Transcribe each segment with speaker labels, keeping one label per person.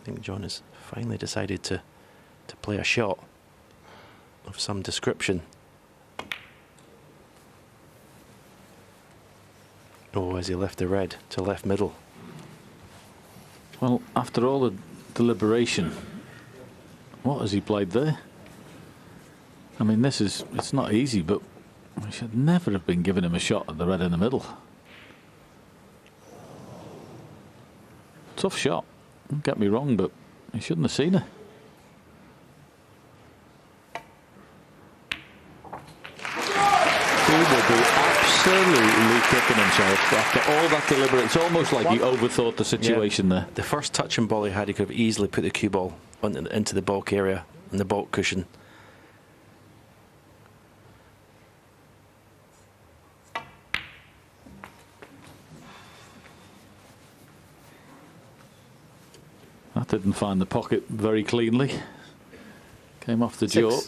Speaker 1: I think John has finally decided to play a shot of some description. Oh, has he left the red to left middle?
Speaker 2: Well, after all the deliberation, what has he played there? I mean, it's not easy, but we should never have been giving him a shot at the red in the middle. Tough shot, don't get me wrong, but he shouldn't have seen it. He will be absolutely kicking himself after all that deliberate. It's almost like he overthought the situation there.
Speaker 1: The first touching ball he had, he could have easily put the cue ball into the baulk area and the baulk cushion.
Speaker 2: That didn't find the pocket very cleanly. Came off the jaw.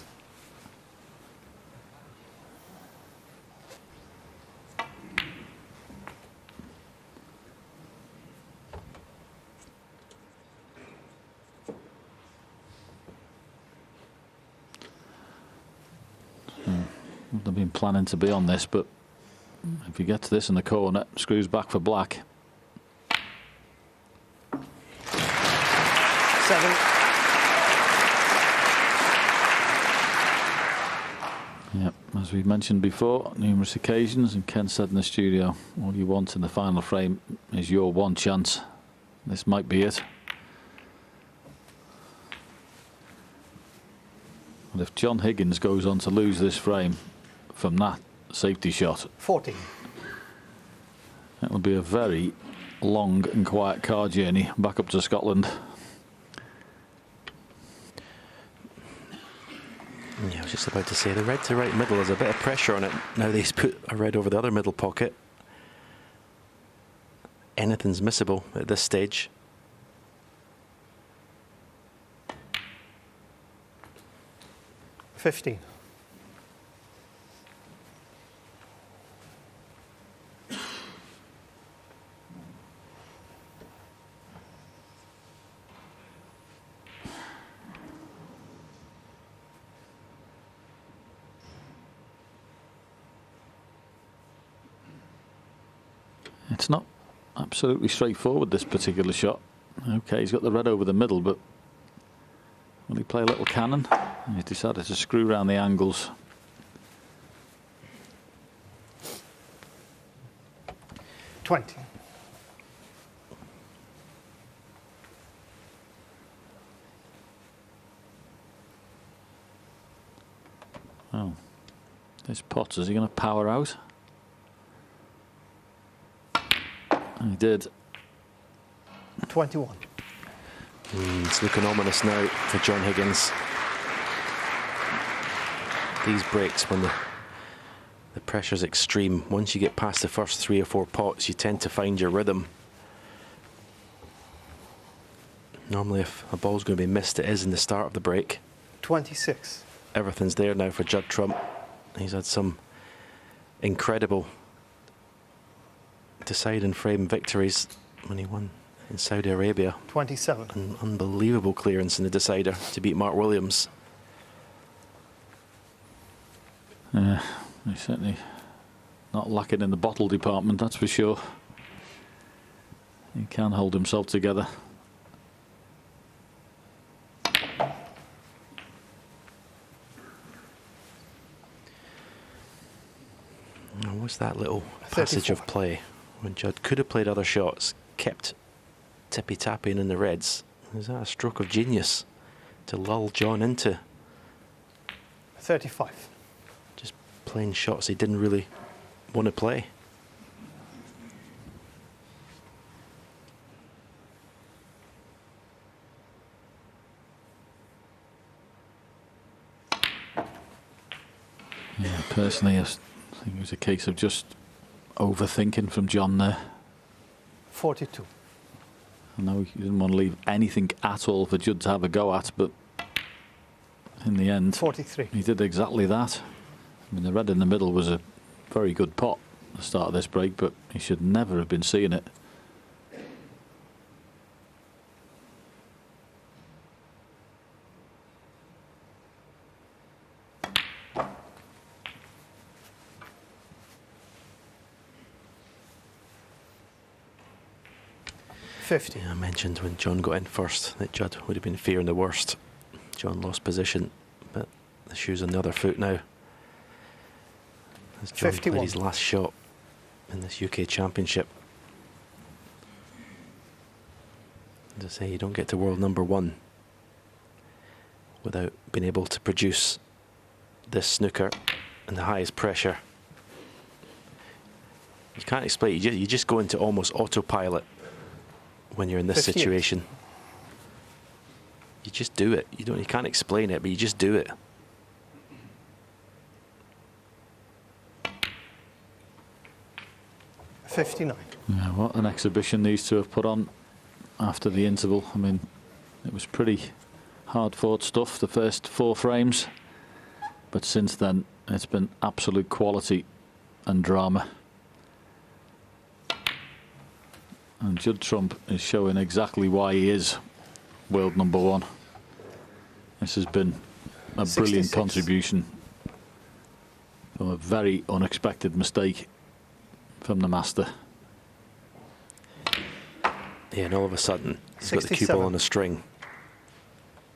Speaker 2: Wouldn't have been planning to be on this, but if he gets this in the corner, screws back for black.
Speaker 3: 7.
Speaker 2: Yep, as we mentioned before, numerous occasions, and Ken said in the studio, all you want in the final frame is your one chance. This might be it. And if John Higgins goes on to lose this frame from that safety shot,
Speaker 3: 14.
Speaker 2: It'll be a very long and quiet car journey back up to Scotland.
Speaker 1: Yeah, I was just about to say, the red to right middle has a bit of pressure on it. Now that he's put a red over the other middle pocket. Anything's missable at this stage.
Speaker 3: $15.
Speaker 2: It's not absolutely straightforward, this particular shot. Okay, he's got the red over the middle, but will he play a little cannon? He's decided to screw around the angles.
Speaker 3: $20.
Speaker 2: Oh, this Potts, is he going to power out? And he did.
Speaker 3: 21.
Speaker 1: It's looking ominous now for John Higgins. These breaks, when the pressure's extreme, once you get past the first 3 or 4 pots, you tend to find your rhythm. Normally, if a ball's going to be missed, it is in the start of the break.
Speaker 3: 26.
Speaker 1: Everything's there now for Judd Trump. He's had some incredible deciding frame victories when he won in Saudi Arabia.
Speaker 3: 27.
Speaker 1: An unbelievable clearance in the decider to beat Mark Williams.
Speaker 2: He's certainly not lacking in the bottle department, that's for sure. He can hold himself together.
Speaker 1: What's that little passage
Speaker 3: 34.
Speaker 1: of play when Judd could have played other shots, kept tippy-tapping in the reds? Is that a stroke of genius to lull John into
Speaker 3: 35.
Speaker 1: just playing shots he didn't really want to play?
Speaker 2: Yeah, personally, I think it was a case of just overthinking from John there.
Speaker 3: 42.
Speaker 2: I know he didn't want to leave anything at all for Judd to have a go at, but in the end,
Speaker 3: 43.
Speaker 2: he did exactly that. I mean, the red in the middle was a very good pot at the start of this break, but he should never have been seeing it.
Speaker 3: 50.
Speaker 1: Yeah, I mentioned when John got in first that Judd would have been fearing the worst. John lost position, but the shoe's on the other foot now. As John
Speaker 3: 51.
Speaker 1: played his last shot in this UK Championship. As I say, you don't get to world number 1 without being able to produce this snooker and the highest pressure. You can't explain. You just go into almost autopilot when you're in this
Speaker 3: 58.
Speaker 1: situation. You just do it. You can't explain it, but you just do it.
Speaker 3: $59.
Speaker 2: Yeah, what an exhibition these two have put on after the interval. I mean, it was pretty hard-fought stuff, the first 4 frames. But since then, it's been absolute quality and drama. And Judd Trump is showing exactly why he is world number 1. This has been a
Speaker 3: 66.
Speaker 2: brilliant contribution from a very unexpected mistake from the master.
Speaker 1: Yeah, and all of a sudden, he's got the cue
Speaker 3: 67.
Speaker 1: ball on a string.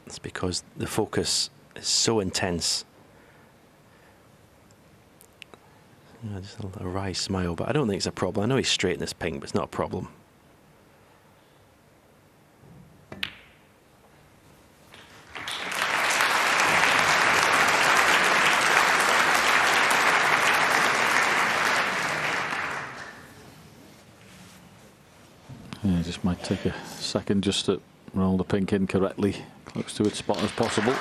Speaker 1: It's because the focus is so intense. You know, just a wry smile, but I don't think it's a problem. I know he's straight in this pink, but it's not a problem.
Speaker 2: Yeah, just might take a second just to roll the pink in correctly, close to its spot as possible.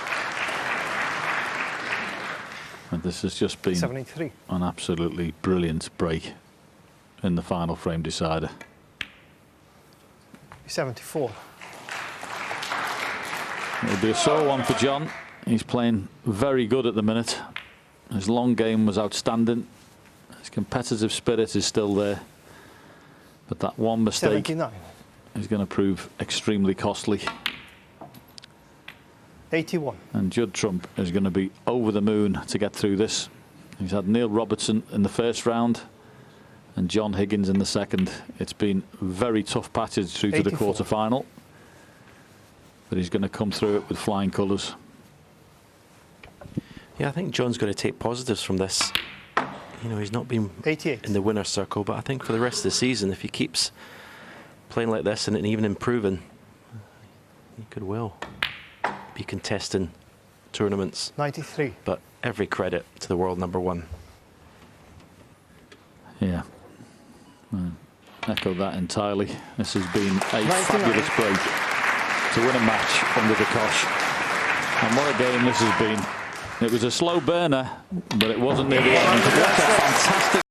Speaker 2: And this has just been
Speaker 3: 73.
Speaker 2: an absolutely brilliant break in the final frame decider.
Speaker 3: 74.
Speaker 2: It'll be a sore one for John. He's playing very good at the minute. His long game was outstanding. His competitive spirit is still there. But that one mistake
Speaker 3: 79.
Speaker 2: is going to prove extremely costly.
Speaker 3: 81.
Speaker 2: And Judd Trump is going to be over the moon to get through this. He's had Neil Robertson in the first round and John Higgins in the second. It's been very tough passage through to the
Speaker 3: 84.
Speaker 2: quarter-final. But he's going to come through it with flying colours.
Speaker 1: Yeah, I think John's going to take positives from this. You know, he's not been
Speaker 3: 88.
Speaker 1: in the winner's circle, but I think for the rest of the season, if he keeps playing like this and even improving, he could well be contesting tournaments.
Speaker 3: 93.
Speaker 1: But every credit to the world number 1.
Speaker 2: Yeah. Echo that entirely. This has been a
Speaker 3: 99.
Speaker 2: fabulous break to win a match under the cosh. And what a game this has been. It was a slow burner, but it wasn't near the end. What a fantastic